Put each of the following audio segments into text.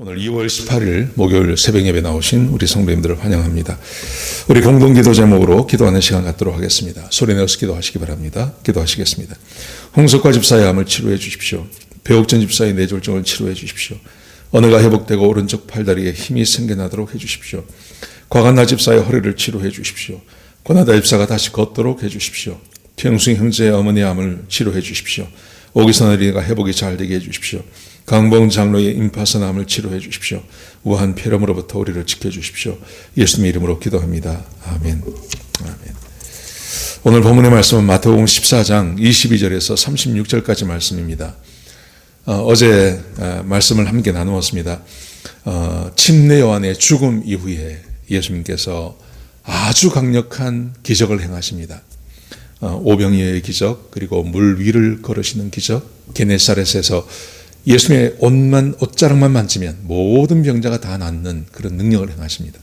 오늘 2월 18일 목요일 새벽 예배 나오신 우리 성도님들을 환영합니다. 우리 공동기도 제목으로 기도하는 시간 갖도록 하겠습니다. 소리 내어서 기도하시기 바랍니다. 기도하시겠습니다. 홍석화 집사의 암을 치료해 주십시오. 배옥전 집사의 뇌졸중을 치료해 주십시오. 언어가 회복되고 오른쪽 팔다리에 힘이 생겨나도록 해 주십시오. 과간나 집사의 허리를 치료해 주십시오. 권하다 집사가 다시 걷도록 해 주십시오. 최영순 형제의 어머니의 암을 치료해 주십시오. 오기선 어린이가 회복이 잘 되게 해 주십시오. 강봉 장로의 임파선암을 치료해 주십시오. 우한 폐렴으로부터 우리를 지켜주십시오. 예수님의 이름으로 기도합니다. 아멘. 아멘. 오늘 본문의 말씀은 마태복음 14장 22절에서 36절까지 말씀입니다. 어제 말씀을 함께 나누었습니다. 침례 요한의 죽음 이후에 예수님께서 아주 강력한 기적을 행하십니다. 오병이어의 기적, 그리고 물 위를 걸으시는 기적, 게네사렛에서 예수님의 옷자락만 만지면 모든 병자가 다 낫는 그런 능력을 행하십니다.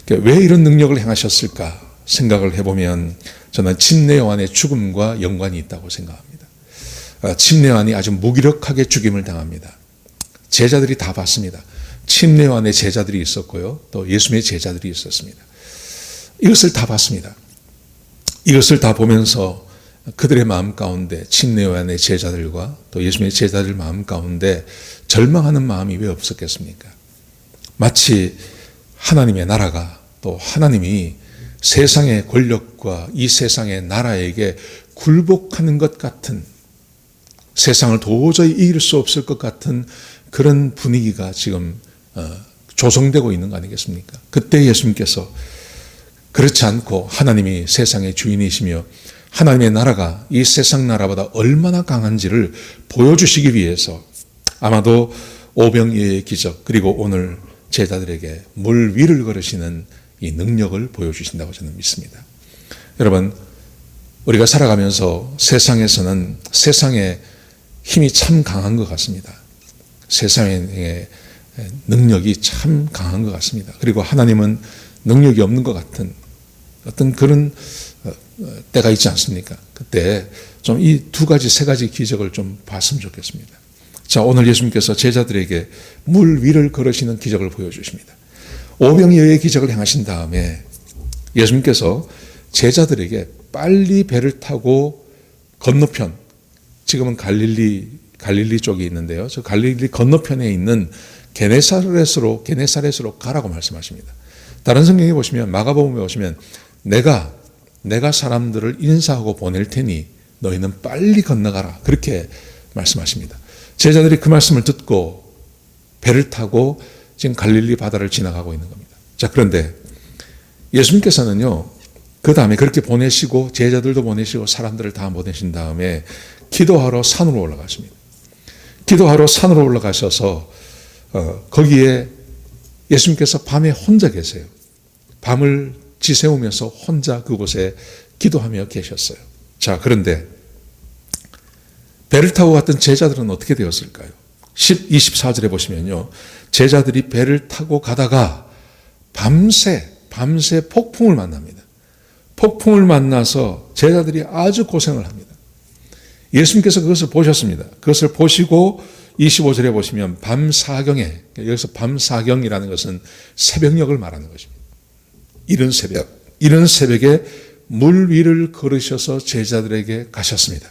왜 이런 능력을 행하셨을까 생각을 해보면 저는 침례 요한의 죽음과 연관이 있다고 생각합니다. 침례 요한이 아주 무기력하게 죽임을 당합니다. 제자들이 다 봤습니다. 침례 요한의 제자들이 있었고요, 또 예수님의 제자들이 있었습니다. 이것을 다 봤습니다. 이것을 다 보면서 그들의 마음 가운데, 침례 요한의 제자들과 또 예수님의 제자들 마음 가운데 절망하는 마음이 왜 없었겠습니까? 마치 하나님의 나라가, 또 하나님이 세상의 권력과 이 세상의 나라에게 굴복하는 것 같은, 세상을 도저히 이길 수 없을 것 같은 그런 분위기가 지금 조성되고 있는 거 아니겠습니까? 그때 예수님께서 그렇지 않고 하나님이 세상의 주인이시며 하나님의 나라가 이 세상 나라보다 얼마나 강한지를 보여주시기 위해서 아마도 오병이어의 기적, 그리고 오늘 제자들에게 물 위를 걸으시는 이 능력을 보여주신다고 저는 믿습니다. 여러분, 우리가 살아가면서 세상에서는 세상의 힘이 참 강한 것 같습니다. 세상의 능력이 참 강한 것 같습니다. 그리고 하나님은 능력이 없는 것 같은 어떤 그런 때가 있지 않습니까? 그때 좀 이 두 가지, 세 가지 기적을 좀 봤으면 좋겠습니다. 자, 오늘 예수님께서 제자들에게 물 위를 걸으시는 기적을 보여주십니다. 오병이어의 기적을 행하신 다음에 예수님께서 제자들에게 빨리 배를 타고 건너편, 지금은 갈릴리 쪽에 있는데요, 저 갈릴리 건너편에 있는 게네사렛으로 가라고 말씀하십니다. 다른 성경에 보시면, 마가복음에 보시면 내가 사람들을 인사하고 보낼 테니 너희는 빨리 건너가라, 그렇게 말씀하십니다. 제자들이 그 말씀을 듣고 배를 타고 지금 갈릴리 바다를 지나가고 있는 겁니다. 자, 그런데 예수님께서는요, 그 다음에 그렇게 보내시고 제자들도 보내시고 사람들을 다 보내신 다음에 기도하러 산으로 올라가십니다. 기도하러 산으로 올라가셔서 거기에 예수님께서 밤에 혼자 계세요. 밤을 지새우면서 혼자 그곳에 기도하며 계셨어요. 자, 그런데 배를 타고 갔던 제자들은 어떻게 되었을까요? 24절에 보시면요, 제자들이 배를 타고 가다가 밤새 폭풍을 만납니다. 폭풍을 만나서 제자들이 아주 고생을 합니다. 예수님께서 그것을 보셨습니다. 그것을 보시고 25절에 보시면 밤사경에, 여기서 밤사경이라는 것은 새벽녘을 말하는 것입니다. 이른 새벽에 물 위를 걸으셔서 제자들에게 가셨습니다.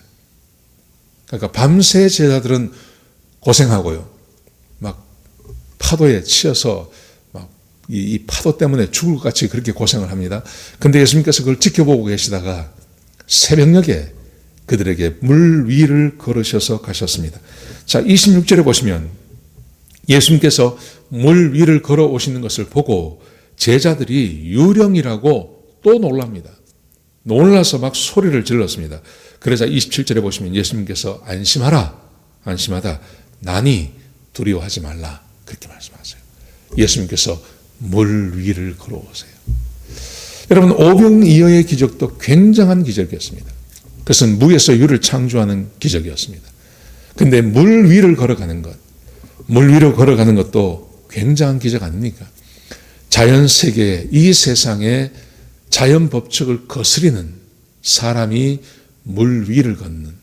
그러니까 밤새 제자들은 고생하고요, 막 파도에 치여서 막 이 파도 때문에 죽을 것 같이 그렇게 고생을 합니다. 근데 예수님께서 그걸 지켜보고 계시다가 새벽녘에 그들에게 물 위를 걸으셔서 가셨습니다. 자, 26절에 보시면 예수님께서 물 위를 걸어 오시는 것을 보고 제자들이 유령이라고 또 놀랍니다. 놀라서 막 소리를 질렀습니다. 그러자 27절에 보시면 예수님께서 안심하다, 나니 두려워하지 말라, 그렇게 말씀하세요. 예수님께서 물 위를 걸어오세요. 여러분, 오병이어의 기적도 굉장한 기적이었습니다. 그것은 무에서 유를 창조하는 기적이었습니다. 근데 물 위를 걸어가는 것도 굉장한 기적 아닙니까? 자연 세계, 이 세상의 자연 법칙을 거스리는 사람이 물 위를 걷는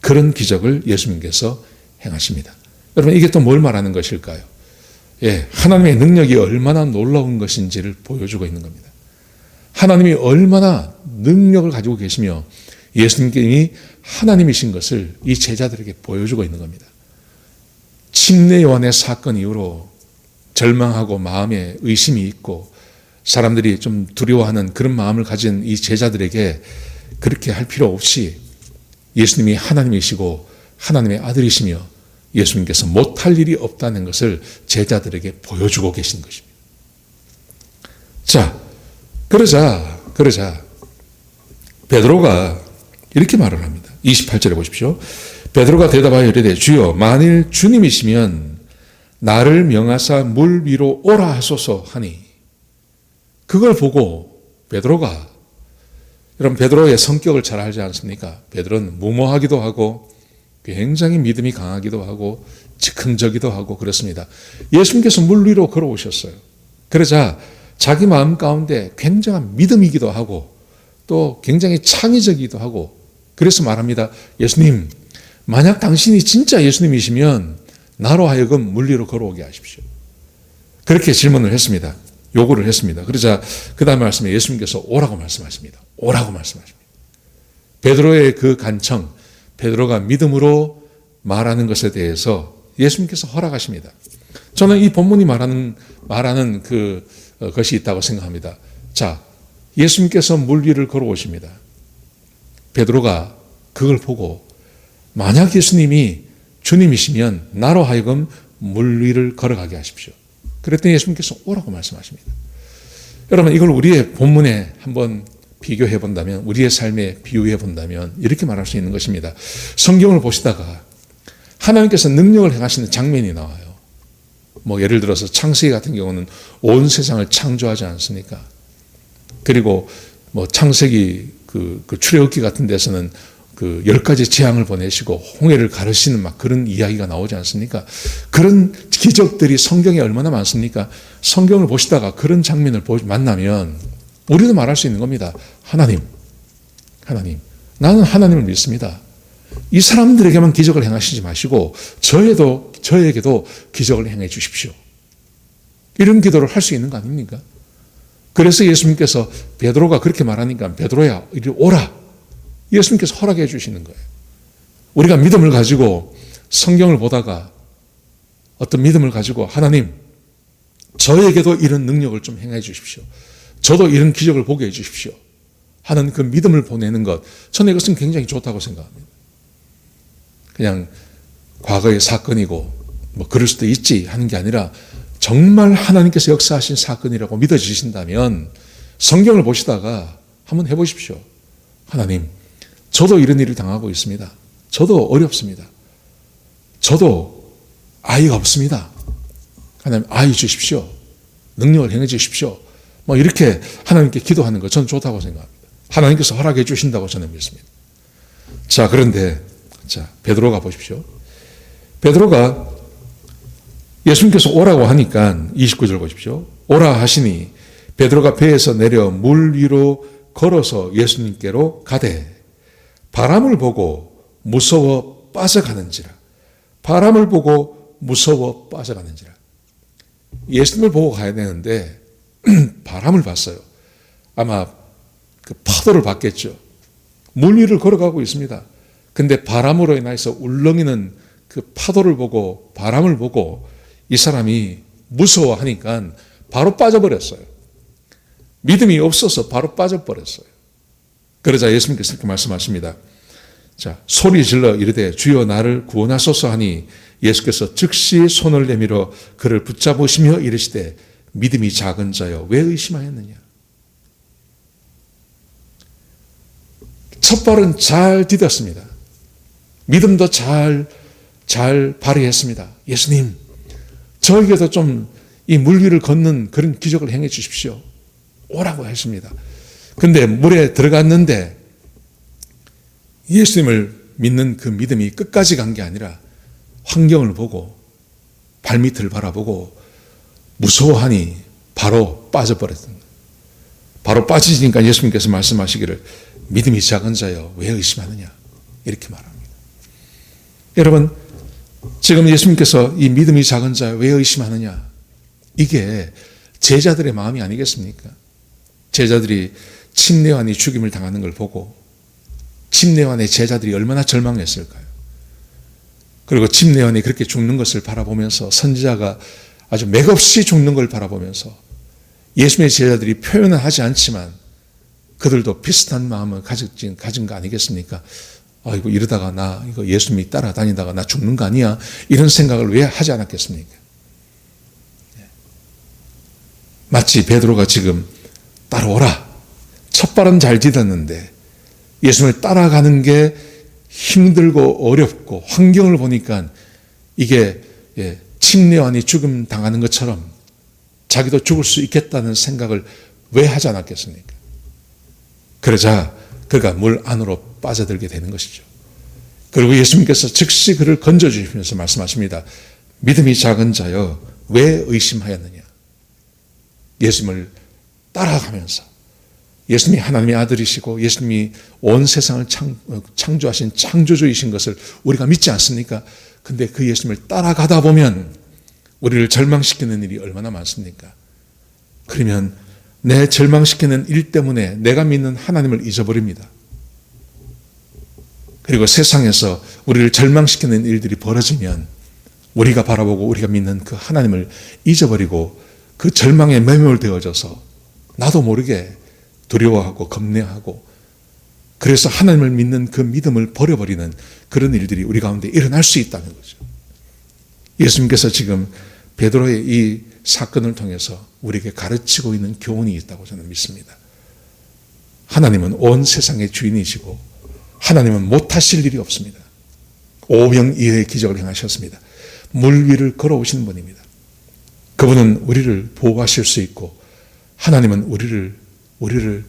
그런 기적을 예수님께서 행하십니다. 여러분, 이게 또 뭘 말하는 것일까요? 하나님의 능력이 얼마나 놀라운 것인지를 보여주고 있는 겁니다. 하나님이 얼마나 능력을 가지고 계시며 예수님이 하나님이신 것을 이 제자들에게 보여주고 있는 겁니다. 침례 요한의 사건 이후로 절망하고 마음에 의심이 있고 사람들이 좀 두려워하는 그런 마음을 가진 이 제자들에게 그렇게 할 필요 없이 예수님이 하나님이시고 하나님의 아들이시며 예수님께서 못할 일이 없다는 것을 제자들에게 보여주고 계신 것입니다. 자, 그러자 베드로가 이렇게 말을 합니다. 28절에 보십시오. 베드로가 대답하여 이르되 주여 만일 주님이시면 나를 명하사 물 위로 오라 하소서 하니 그걸 보고 베드로가 여러분 베드로의 성격을 잘 알지 않습니까? 베드로는 무모하기도 하고 굉장히 믿음이 강하기도 하고 즉흥적이기도 하고 그렇습니다. 예수님께서 물 위로 걸어오셨어요. 그러자 자기 마음 가운데 굉장한 믿음이기도 하고 또 굉장히 창의적이기도 하고 그래서 말합니다. 예수님, 만약 당신이 진짜 예수님이시면 나로 하여금 물 위로 걸어오게 하십시오. 그렇게 질문을 했습니다. 요구를 했습니다. 그러자 그 다음 말씀에 예수님께서 오라고 말씀하십니다. 오라고 말씀하십니다. 베드로의 그 간청, 베드로가 믿음으로 말하는 것에 대해서 예수님께서 허락하십니다. 저는 이 본문이 말하는 것이 있다고 생각합니다. 자, 예수님께서 물 위를 걸어오십니다. 베드로가 그걸 보고 만약 예수님이 주님이시면 나로 하여금 물 위를 걸어가게 하십시오. 그랬더니 예수님께서 오라고 말씀하십니다. 여러분 이걸 우리의 본문에 한번 비교해 본다면 우리의 삶에 비유해 본다면 이렇게 말할 수 있는 것입니다. 성경을 보시다가 하나님께서 능력을 행하시는 장면이 나와요. 예를 들어서 창세기 같은 경우는 온 세상을 창조하지 않습니까? 그리고 창세기 그 출애굽기 같은 데서는 그 10가지 재앙을 보내시고 홍해를 가르시는 막 그런 이야기가 나오지 않습니까? 그런 기적들이 성경에 얼마나 많습니까? 성경을 보시다가 그런 장면을 만나면 우리도 말할 수 있는 겁니다. 하나님, 나는 하나님을 믿습니다. 이 사람들에게만 기적을 행하시지 마시고 저에게도 기적을 행해 주십시오. 이런 기도를 할 수 있는 거 아닙니까? 그래서 예수님께서 베드로가 그렇게 말하니까 베드로야 이리 오라. 예수님께서 허락해 주시는 거예요. 우리가 믿음을 가지고 성경을 보다가 어떤 믿음을 가지고 하나님 저에게도 이런 능력을 좀 행해 주십시오. 저도 이런 기적을 보게 해 주십시오. 하는 그 믿음을 보내는 것 저는 이것은 굉장히 좋다고 생각합니다. 그냥 과거의 사건이고 그럴 수도 있지 하는 게 아니라 정말 하나님께서 역사하신 사건이라고 믿어지신다면 성경을 보시다가 한번 해보십시오. 하나님 저도 이런 일을 당하고 있습니다. 저도 어렵습니다. 저도 아이가 없습니다. 하나님 아이 주십시오. 능력을 행해 주십시오. 이렇게 하나님께 기도하는 것 저는 좋다고 생각합니다. 하나님께서 허락해 주신다고 저는 믿습니다. 자, 그런데 베드로가 보십시오. 베드로가 예수님께서 오라고 하니까 29절 보십시오. 오라 하시니 베드로가 배에서 내려 물 위로 걸어서 예수님께로 가되 바람을 보고 무서워 빠져가는지라. 예수님을 보고 가야 되는데 바람을 봤어요. 아마 그 파도를 봤겠죠. 물 위를 걸어가고 있습니다. 근데 바람으로 인해서 울렁이는 그 파도를 보고 바람을 보고 이 사람이 무서워하니까 바로 빠져버렸어요. 믿음이 없어서 바로 빠져버렸어요. 그러자 예수님께서 이렇게 말씀하십니다. 자, 소리 질러 이르되 주여 나를 구원하소서 하니 예수께서 즉시 손을 내밀어 그를 붙잡으시며 이르시되 믿음이 작은 자여 왜 의심하였느냐. 첫 발은 잘 디뎠습니다. 믿음도 잘 발휘했습니다. 예수님 저에게도 좀 이 물 위를 걷는 그런 기적을 행해 주십시오. 오라고 했습니다. 근데 물에 들어갔는데 예수님을 믿는 그 믿음이 끝까지 간 게 아니라 환경을 보고 발밑을 바라보고 무서워하니 바로 빠져버렸던 거예요. 바로 빠지니까 예수님께서 말씀하시기를 믿음이 작은 자여 왜 의심하느냐 이렇게 말합니다. 여러분 지금 예수님께서 이 믿음이 작은 자여 왜 의심하느냐 이게 제자들의 마음이 아니겠습니까? 제자들이 침례요한이 죽임을 당하는 걸 보고 침례요한의 제자들이 얼마나 절망했을까요? 그리고 침례요한이 그렇게 죽는 것을 바라보면서 선지자가 아주 맥없이 죽는 걸 바라보면서 예수님의 제자들이 표현은 하지 않지만 그들도 비슷한 마음을 가진 거 아니겠습니까? 아이고, 이러다가 나 이거 예수님이 따라다니다가 나 죽는 거 아니야? 이런 생각을 왜 하지 않았겠습니까? 마치 베드로가 지금 따라오라. 첫 발은 잘 디뎠는데 예수님을 따라가는 게 힘들고 어렵고 환경을 보니까 이게 침례요한이 죽음 당하는 것처럼 자기도 죽을 수 있겠다는 생각을 왜 하지 않았겠습니까? 그러자 그가 물 안으로 빠져들게 되는 것이죠. 그리고 예수님께서 즉시 그를 건져주시면서 말씀하십니다. 믿음이 작은 자여 왜 의심하였느냐? 예수님을 따라가면서 예수님이 하나님의 아들이시고 예수님이 온 세상을 창조하신 창조주이신 것을 우리가 믿지 않습니까? 근데 그 예수님을 따라가다 보면 우리를 절망시키는 일이 얼마나 많습니까? 그러면 내 절망시키는 일 때문에 내가 믿는 하나님을 잊어버립니다. 그리고 세상에서 우리를 절망시키는 일들이 벌어지면 우리가 바라보고 우리가 믿는 그 하나님을 잊어버리고 그 절망에 매몰되어져서 나도 모르게 두려워하고 겁내하고 그래서 하나님을 믿는 그 믿음을 버려버리는 그런 일들이 우리 가운데 일어날 수 있다는 거죠. 예수님께서 지금 베드로의 이 사건을 통해서 우리에게 가르치고 있는 교훈이 있다고 저는 믿습니다. 하나님은 온 세상의 주인이시고 하나님은 못하실 일이 없습니다. 오병이어의 기적을 행하셨습니다. 물 위를 걸어오시는 분입니다. 그분은 우리를 보호하실 수 있고 하나님은 우리를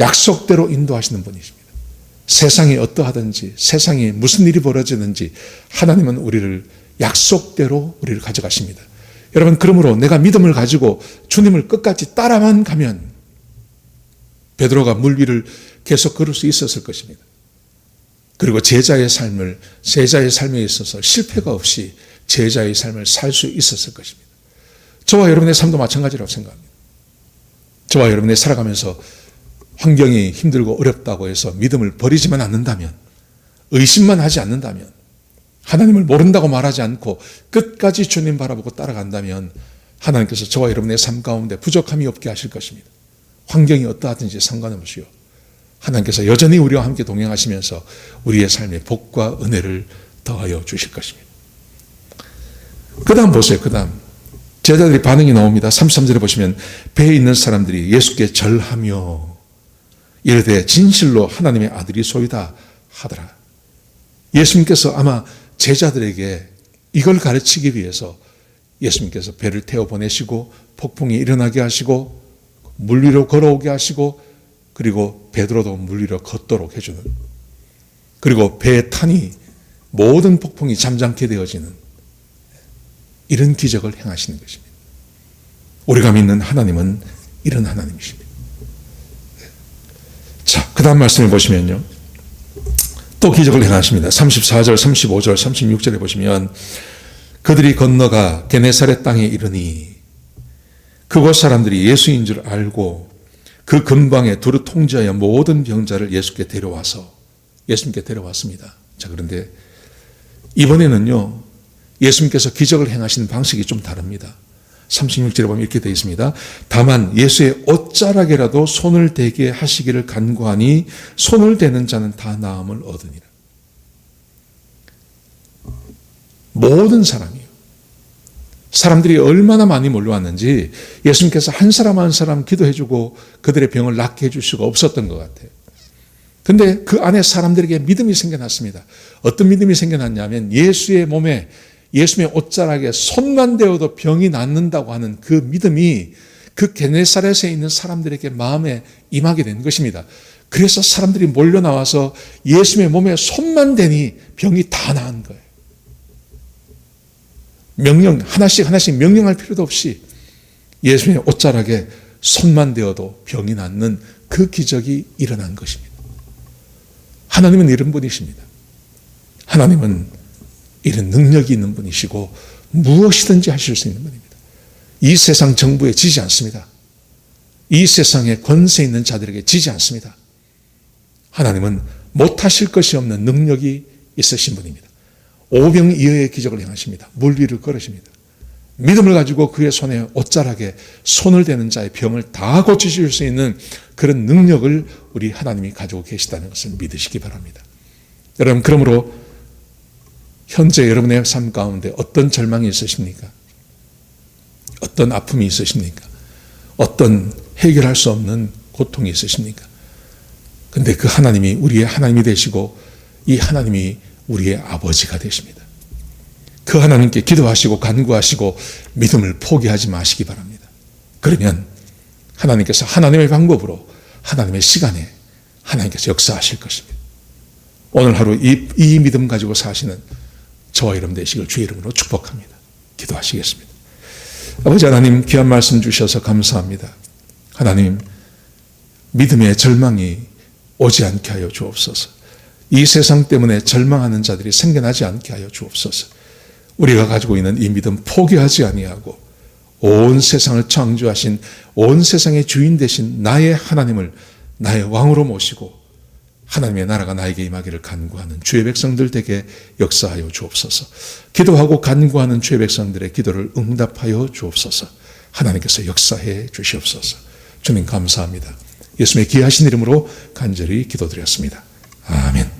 약속대로 인도하시는 분이십니다. 세상이 어떠하든지 세상에 무슨 일이 벌어지는지 하나님은 우리를 약속대로 우리를 가져가십니다. 여러분, 그러므로 내가 믿음을 가지고 주님을 끝까지 따라만 가면 베드로가 물 위를 계속 걸을 수 있었을 것입니다. 그리고 제자의 삶에 있어서 실패가 없이 제자의 삶을 살 수 있었을 것입니다. 저와 여러분의 삶도 마찬가지라고 생각합니다. 저와 여러분이 살아가면서 환경이 힘들고 어렵다고 해서 믿음을 버리지만 않는다면, 의심만 하지 않는다면, 하나님을 모른다고 말하지 않고 끝까지 주님 바라보고 따라간다면 하나님께서 저와 여러분의 삶 가운데 부족함이 없게 하실 것입니다. 환경이 어떠하든지 상관없이요. 하나님께서 여전히 우리와 함께 동행하시면서 우리의 삶에 복과 은혜를 더하여 주실 것입니다. 그 다음 보세요. 그 다음 제자들이 반응이 나옵니다. 33절에 보시면 배에 있는 사람들이 예수께 절하며 이르되 진실로 하나님의 아들이 소이다 하더라. 예수님께서 아마 제자들에게 이걸 가르치기 위해서 예수님께서 배를 태워 보내시고 폭풍이 일어나게 하시고 물 위로 걸어오게 하시고 그리고 베드로도 물 위로 걷도록 해주는, 그리고 배에 타니 모든 폭풍이 잠잠게 되어지는 이런 기적을 행하시는 것입니다. 우리가 믿는 하나님은 이런 하나님이십니다. 자, 그 다음 말씀을 보시면요, 또 기적을 행하십니다. 34절, 35절, 36절에 보시면 그들이 건너가 게네사렛 땅에 이르니 그곳 사람들이 예수인 줄 알고 그 근방에 두루 통제하여 모든 병자를 예수님께 데려왔습니다. 자, 그런데 이번에는요, 예수님께서 기적을 행하시는 방식이 좀 다릅니다. 36절에 보면 이렇게 되어 있습니다. 다만 예수의 옷자락에라도 손을 대게 하시기를 간구하니 손을 대는 자는 다 나음을 얻으니라. 모든 사람이요. 사람들이 얼마나 많이 몰려왔는지 예수님께서 한 사람 한 사람 기도해주고 그들의 병을 낫게 해줄 수가 없었던 것 같아요. 근데 그 안에 사람들에게 믿음이 생겨났습니다. 어떤 믿음이 생겨났냐면 예수의 몸에, 예수님의 옷자락에 손만 대어도 병이 낫는다고 하는 그 믿음이 그 게네사렛에 있는 사람들에게 마음에 임하게 된 것입니다. 그래서 사람들이 몰려 나와서 예수님의 몸에 손만 대니 병이 다 나은 거예요. 하나씩 명령할 필요도 없이 예수님의 옷자락에 손만 대어도 병이 낫는 그 기적이 일어난 것입니다. 하나님은 이런 분이십니다. 하나님은 이런 능력이 있는 분이시고 무엇이든지 하실 수 있는 분입니다. 이 세상 정부에 지지 않습니다. 이 세상에 권세 있는 자들에게 지지 않습니다. 하나님은 못하실 것이 없는 능력이 있으신 분입니다. 오병이어의 기적을 행하십니다. 물 위를 걸으십니다. 믿음을 가지고 그의 손에 옷자락에 손을 대는 자의 병을 다 고치실 수 있는 그런 능력을 우리 하나님이 가지고 계시다는 것을 믿으시기 바랍니다. 여러분, 그러므로 현재 여러분의 삶 가운데 어떤 절망이 있으십니까? 어떤 아픔이 있으십니까? 어떤 해결할 수 없는 고통이 있으십니까? 근데 그 하나님이 우리의 하나님이 되시고 이 하나님이 우리의 아버지가 되십니다. 그 하나님께 기도하시고 간구하시고 믿음을 포기하지 마시기 바랍니다. 그러면 하나님께서 하나님의 방법으로 하나님의 시간에 하나님께서 역사하실 것입니다. 오늘 하루 이 믿음 가지고 사시는 저와 여러분 되시길 주의 이름으로 축복합니다. 기도하시겠습니다. 아버지 하나님, 귀한 말씀 주셔서 감사합니다. 하나님, 믿음의 절망이 오지 않게 하여 주옵소서. 이 세상 때문에 절망하는 자들이 생겨나지 않게 하여 주옵소서. 우리가 가지고 있는 이 믿음 포기하지 아니하고 온 세상을 창조하신 온 세상의 주인 되신 나의 하나님을 나의 왕으로 모시고 하나님의 나라가 나에게 임하기를 간구하는 주의 백성들 되게 역사하여 주옵소서. 기도하고 간구하는 주의 백성들의 기도를 응답하여 주옵소서. 하나님께서 역사해 주시옵소서. 주님 감사합니다. 예수님의 귀하신 이름으로 간절히 기도드렸습니다. 아멘.